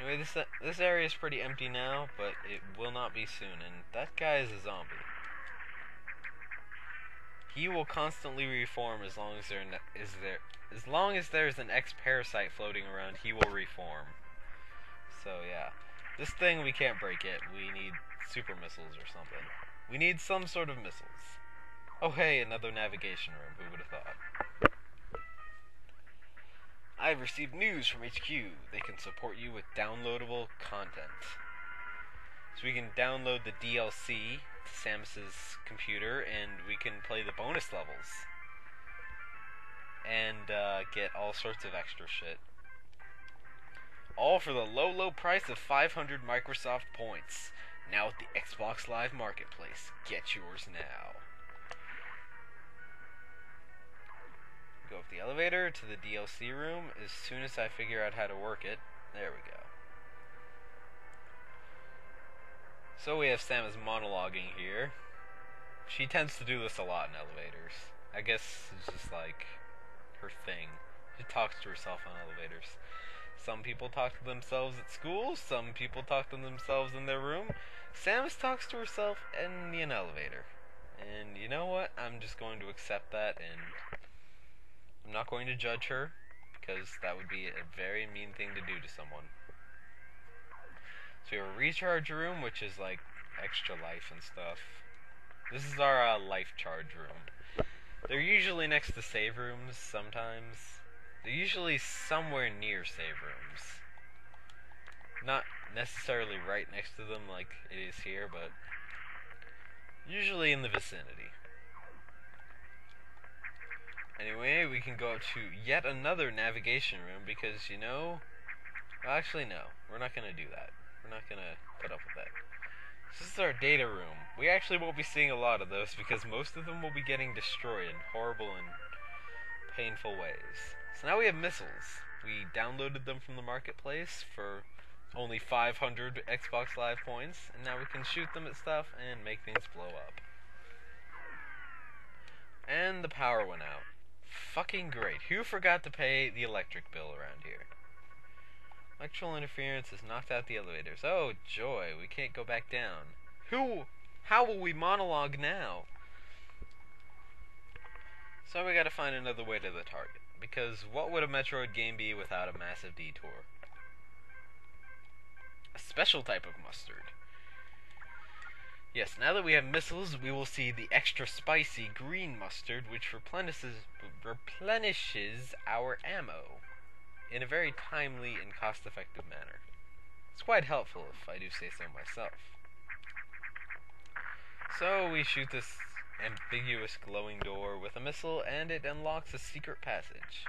Anyway, this area is pretty empty now, but it will not be soon. And that guy is a zombie. He will constantly reform as long as as long as there's an X-parasite floating around. He will reform. So yeah, this thing we can't break it. We need super missiles or something. We need some sort of missiles. Oh hey, another navigation room. Who would have thought? I've received news from HQ. They can support you with downloadable content. So we can download the DLC to Samus's computer, and we can play the bonus levels. And get all sorts of extra shit. All for the low, low price of 500 Microsoft points. Now at the Xbox Live Marketplace. Get yours now. Go up the elevator to the DLC room as soon as I figure out how to work it. There we go. So we have Samus monologuing here. She tends to do this a lot in elevators. I guess it's just like her thing. She talks to herself on elevators. Some people talk to themselves at school, some people talk to themselves in their room. Samus talks to herself in an elevator. And you know what? I'm just going to accept that, and I'm not going to judge her, because that would be a very mean thing to do to someone. So we have a recharge room, which is like extra life and stuff. This is our life charge room. They're usually next to save rooms sometimes. They're usually somewhere near save rooms. Not necessarily right next to them like it is here, but usually in the vicinity. Anyway, we can go up to yet another navigation room because, you know... Well, actually, no. We're not going to do that. We're not going to put up with that. This is our data room. We actually won't be seeing a lot of those because most of them will be getting destroyed in horrible and painful ways. So now we have missiles. We downloaded them from the marketplace for only 500 Xbox Live points, and now we can shoot them at stuff and make things blow up. And the power went out. Fucking great. Who forgot to pay the electric bill around here? Electrical interference has knocked out the elevators. Oh, joy. We can't go back down. How will we monologue now? So we gotta find another way to the target. Because what would a Metroid game be without a massive detour? A special type of mustard. Yes, now that we have missiles, we will see the extra spicy green mustard, which replenishes our ammo in a very timely and cost-effective manner. It's quite helpful, if I do say so myself. So we shoot this ambiguous glowing door with a missile, and it unlocks a secret passage.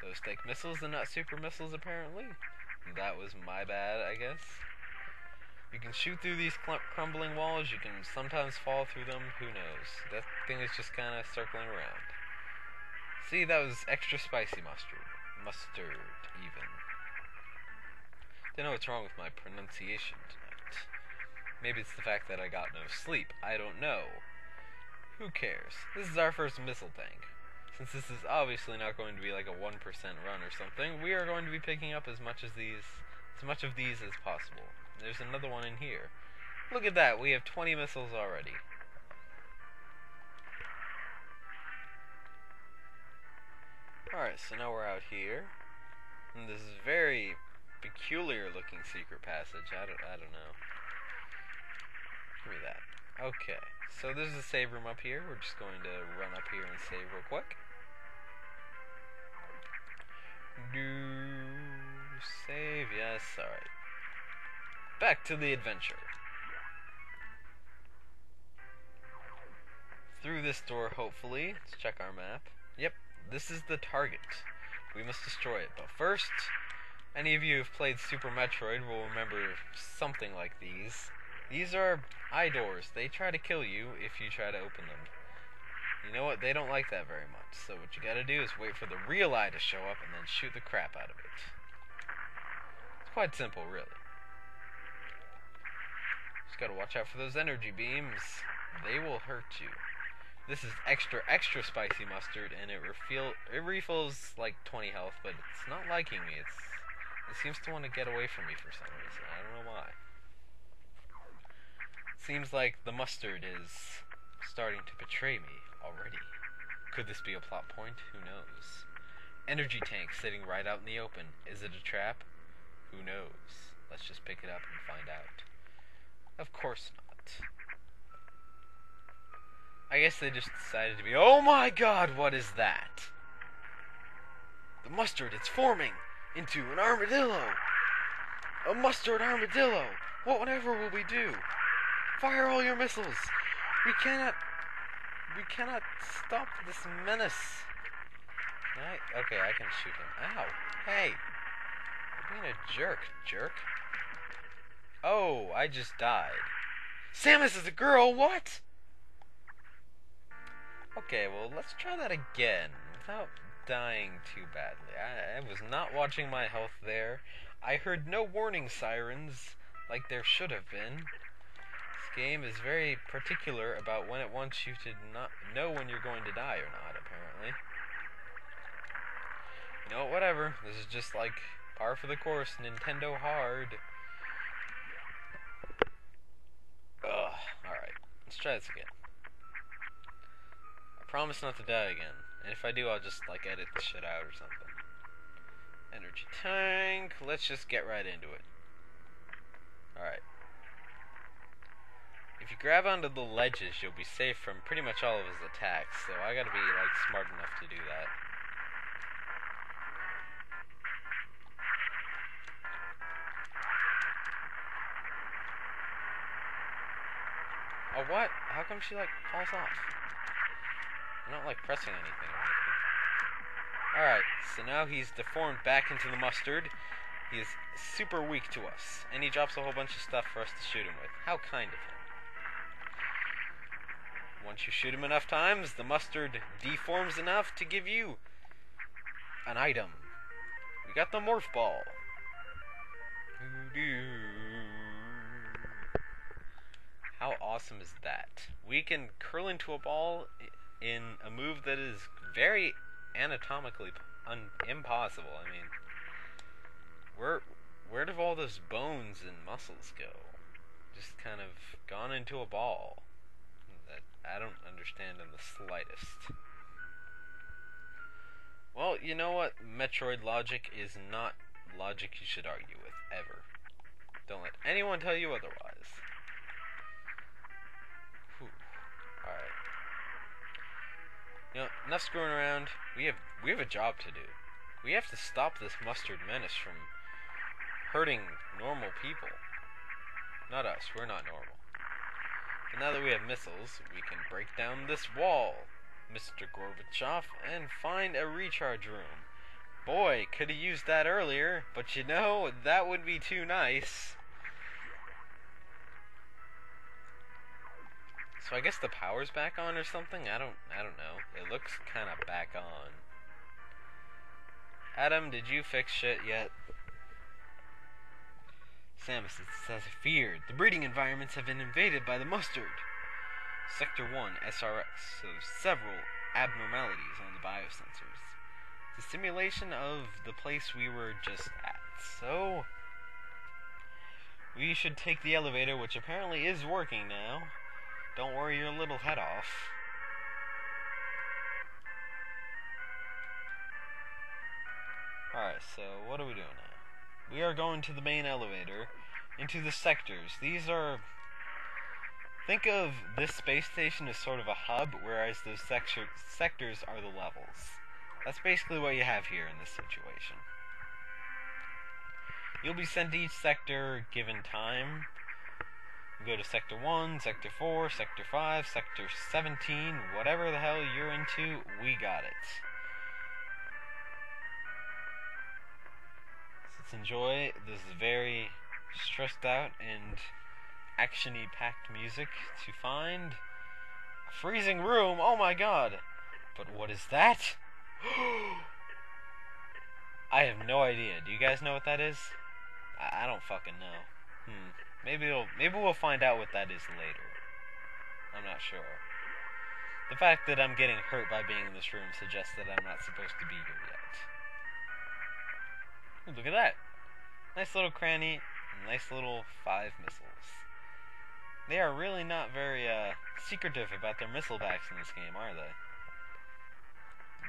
Those take missiles and not super missiles, apparently. That was my bad, I guess. You can shoot through these crumbling walls, you can sometimes fall through them, who knows. That thing is just kind of circling around. See, that was extra spicy mustard. Mustard, even. Don't know what's wrong with my pronunciation tonight. Maybe it's the fact that I got no sleep. I don't know. Who cares? This is our first missile tank. Since this is obviously not going to be like a 1% run or something, we are going to be picking up as much of these as possible. There's another one in here. Look at that, we have 20 missiles already. Alright, so now we're out here. And this is very peculiar looking secret passage. I don't know. Give me that. Okay, so there's a save room up here. We're just going to run up here and save real quick. Save, yes, alright. Back to the adventure. Through this door, hopefully. Let's check our map. Yep, this is the target. We must destroy it. But first, any of you who've played Super Metroid will remember something like these. These are eye doors. They try to kill you if you try to open them. You know what? They don't like that very much. So what you gotta do is wait for the real eye to show up and then shoot the crap out of it. It's quite simple, really. Just gotta watch out for those energy beams. They will hurt you. This is extra spicy mustard, and it refills like 20 health, but it's not liking me. It seems to want to get away from me for some reason. I don't know why. Seems like the mustard is starting to betray me already. Could this be a plot point? Who knows? Energy tank sitting right out in the open. Is it a trap? Who knows? Let's just pick it up and find out. Of course not. I guess they just decided to be, oh my god, what is that? The mustard, it's forming into an armadillo. A mustard armadillo. Whatever will we do? Fire all your missiles. We cannot stop this menace. Right? Okay, I can shoot him. Ow. Hey. You're being a jerk. Oh, I just died. Samus is a girl, what? Okay, well, let's try that again without dying too badly. I was not watching my health there. I heard no warning sirens like there should have been. This game is very particular about when it wants you to not know when you're going to die or not, apparently. You know, whatever. This is just like par for the course, Nintendo hard. Ugh, alright. Let's try this again. I promise not to die again. And if I do, I'll just, like, edit the shit out or something. Energy tank. Let's just get right into it. Alright. If you grab onto the ledges, you'll be safe from pretty much all of his attacks. So I gotta be, like, smart enough to do that. Oh, what? How come she, like, falls off? I'm not, like, pressing anything or anything. Alright, so now he's deformed back into the mustard. He is super weak to us. And he drops a whole bunch of stuff for us to shoot him with. How kind of him. Once you shoot him enough times, the mustard deforms enough to give you an item. We got the morph ball. How awesome is that? We can curl into a ball in a move that is very anatomically impossible. I mean, where did all those bones and muscles go? Just kind of gone into a ball. That I don't understand in the slightest. Well, you know what? Metroid logic is not logic you should argue with, ever. Don't let anyone tell you otherwise. Alright. You know, enough screwing around. We have a job to do. We have to stop this mustard menace from hurting normal people. Not us, we're not normal. But now that we have missiles, we can break down this wall, Mr. Gorbachev, and find a recharge room. Boy, could have used that earlier, but you know, that would be too nice. So I guess the power's back on or something? I don't know. It looks kinda back on. Adam, did you fix shit yet? Samus has feared. The breeding environments have been invaded by the mustard. Sector 1, SRX, shows several abnormalities on the biosensors. It's a simulation of the place we were just at. So, we should take the elevator, which apparently is working now. Don't worry your little head off. Alright, so what are we doing now? We are going to the main elevator, into the sectors. These are... Think of this space station as sort of a hub, whereas those sectors are the levels. That's basically what you have here in this situation. You'll be sent to each sector given time. Go to Sector 1, Sector 4, Sector 5, Sector 17, whatever the hell you're into, we got it. So let's enjoy this very stressed out and action-y packed music to find a freezing room. Oh my god! But what is that? I have no idea. Do you guys know what that is? I don't fucking know. Maybe we'll find out what that is later. I'm not sure. The fact that I'm getting hurt by being in this room suggests that I'm not supposed to be here yet. Ooh, look at that. Nice little cranny, nice little 5 missiles. They are really not very secretive about their missile backs in this game, are they?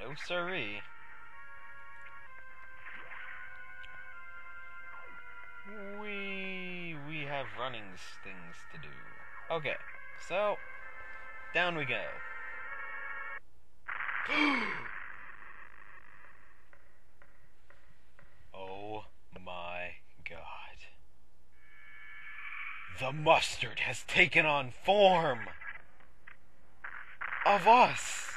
No siree. We have running things to do. Okay, so down we go. Oh my god. The mustard has taken on form of us.